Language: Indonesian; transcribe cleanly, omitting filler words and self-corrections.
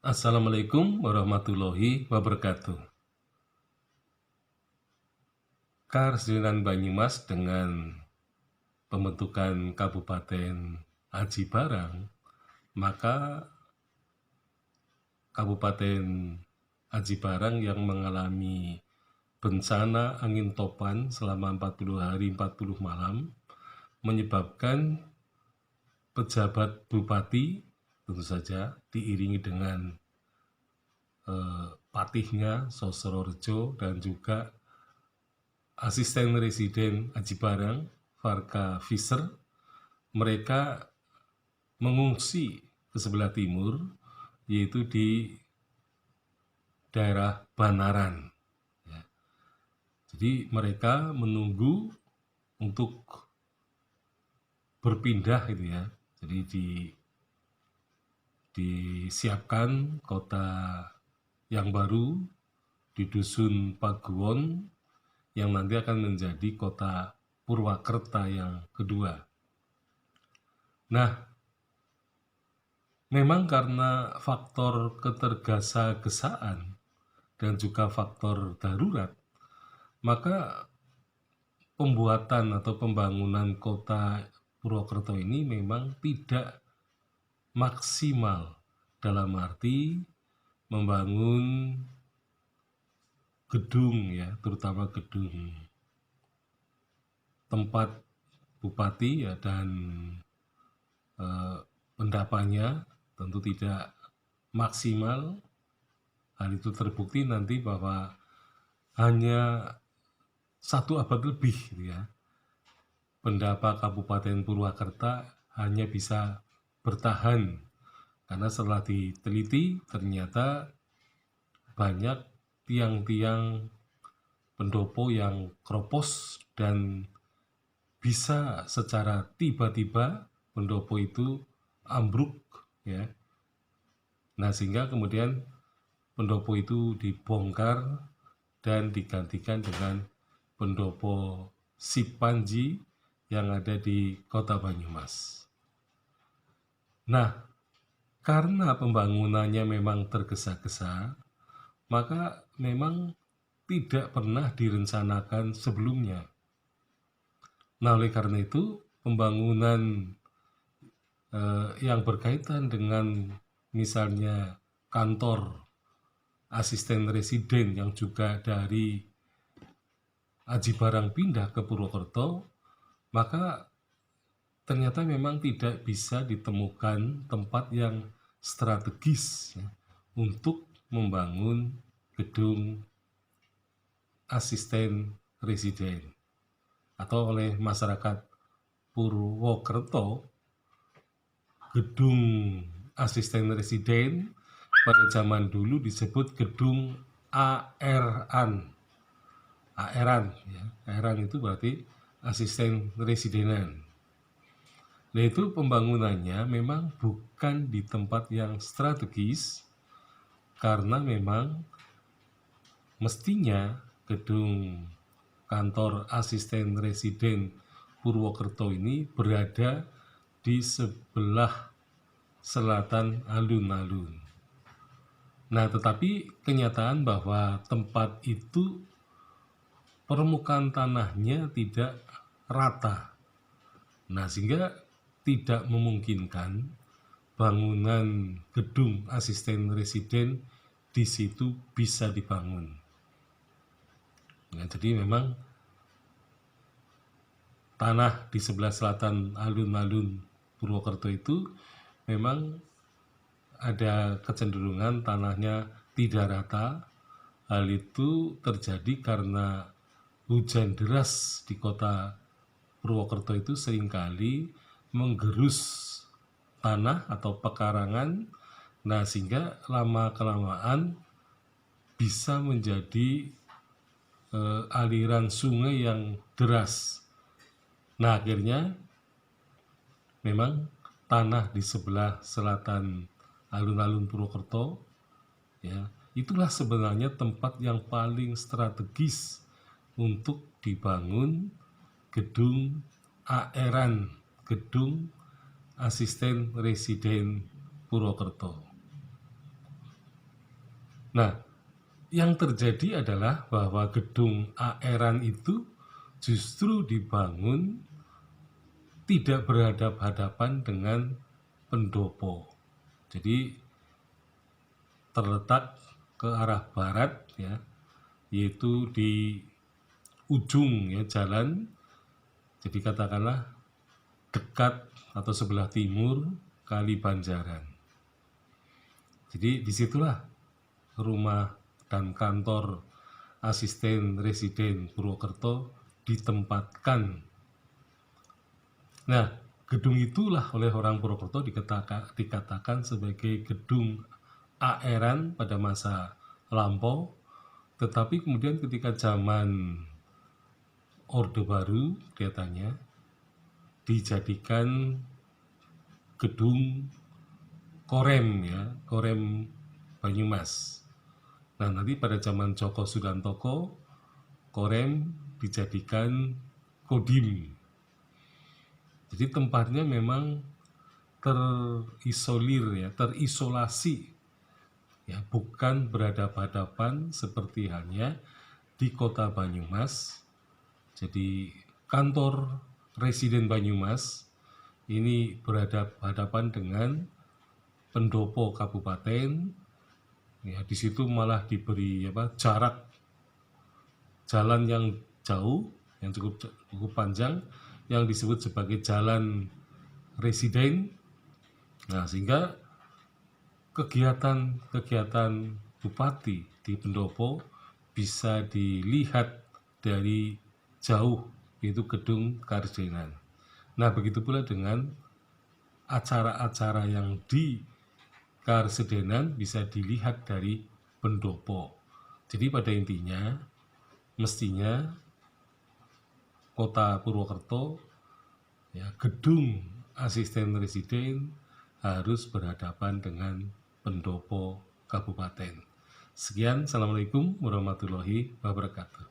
Assalamualaikum warahmatullahi wabarakatuh. Karesidenan Banyumas dengan pembentukan Kabupaten Aji Barang, maka Kabupaten Aji Barang yang mengalami bencana angin topan selama 40 hari 40 malam menyebabkan pejabat bupati tentu saja diiringi dengan patihnya Sosororejo dan juga Asisten Residen Aji Barang, Farka Fischer, mereka mengungsi ke sebelah timur, yaitu di daerah Banaran. Ya. Jadi mereka menunggu untuk berpindah gitu ya. Jadi disiapkan kota yang baru di Dusun Paguwon yang nanti akan menjadi kota Purwakerta yang kedua. Nah, memang karena faktor ketergesa-gesaan dan juga faktor darurat, maka pembuatan atau pembangunan kota Purwokerto ini memang tidak maksimal dalam arti membangun gedung ya, terutama gedung tempat bupati ya dan endapannya tentu tidak maksimal. Hal itu terbukti nanti bahwa hanya 1 abad lebih gitu ya, pendapa Kabupaten Purwakerta hanya bisa bertahan karena setelah diteliti ternyata banyak tiang-tiang pendopo yang kropos dan bisa secara tiba-tiba pendopo itu ambruk ya. Nah, sehingga kemudian pendopo itu dibongkar dan digantikan dengan pendopo Sipanji yang ada di Kota Banyumas. Nah, karena pembangunannya memang tergesa-gesa, maka memang tidak pernah direncanakan sebelumnya. Nah, oleh karena itu, pembangunan yang berkaitan dengan misalnya kantor asisten residen yang juga dari Aji Barang pindah ke Purwokerto, maka ternyata memang tidak bisa ditemukan tempat yang strategis ya, untuk membangun gedung asisten residen atau oleh masyarakat Purwokerto gedung asisten residen pada zaman dulu disebut gedung AR-an. AR-an ya. AR-an itu berarti asisten residenan. Nah, itu pembangunannya memang bukan di tempat yang strategis karena memang mestinya gedung kantor asisten residen Purwokerto ini berada di sebelah selatan alun-alun. Nah, tetapi kenyataan bahwa tempat itu permukaan tanahnya tidak rata. Nah, sehingga tidak memungkinkan bangunan gedung asisten residen di situ bisa dibangun. Nah, jadi memang tanah di sebelah selatan alun-alun Purwokerto itu memang ada kecenderungan tanahnya tidak rata. Hal itu terjadi karena hujan deras di kota Purwokerto itu seringkali menggerus tanah atau pekarangan. Nah, sehingga lama-kelamaan bisa menjadi aliran sungai yang deras. Nah, akhirnya memang tanah di sebelah selatan alun-alun Purwokerto ya, itulah sebenarnya tempat yang paling strategis untuk dibangun gedung AR-an, gedung asisten residen Purwokerto. Nah, yang terjadi adalah bahwa gedung AR-an itu justru dibangun tidak berhadap-hadapan dengan pendopo. Jadi terletak ke arah barat ya, yaitu di ujung ya jalan. Jadi katakanlah dekat atau sebelah timur Kali Banjaran. Jadi disitulah rumah dan kantor asisten residen Purwokerto ditempatkan. Nah, gedung itulah oleh orang Purwokerto dikatakan sebagai gedung AR-an pada masa lampau, tetapi kemudian ketika zaman Orde Baru kelihatannya dijadikan gedung Korem ya, Korem Banyumas. Nah, nanti pada zaman Joko Sudantoko, Korem dijadikan Kodim. Jadi tempatnya memang terisolir ya, terisolasi ya, bukan berhadapan-hadapan seperti halnya di kota Banyumas. Jadi kantor residen Banyumas ini berhadapan dengan pendopo kabupaten. Ya, di situ malah diberi jarak jalan yang jauh, yang cukup panjang, yang disebut sebagai jalan residen. Nah, sehingga kegiatan bupati di pendopo bisa dilihat dari jauh, yaitu gedung Karesidenan. Nah, begitu pula dengan acara-acara yang di Karesidenan bisa dilihat dari pendopo. Jadi pada intinya mestinya kota Purwokerto ya, gedung asisten residen harus berhadapan dengan pendopo kabupaten. Sekian, assalamualaikum warahmatullahi wabarakatuh.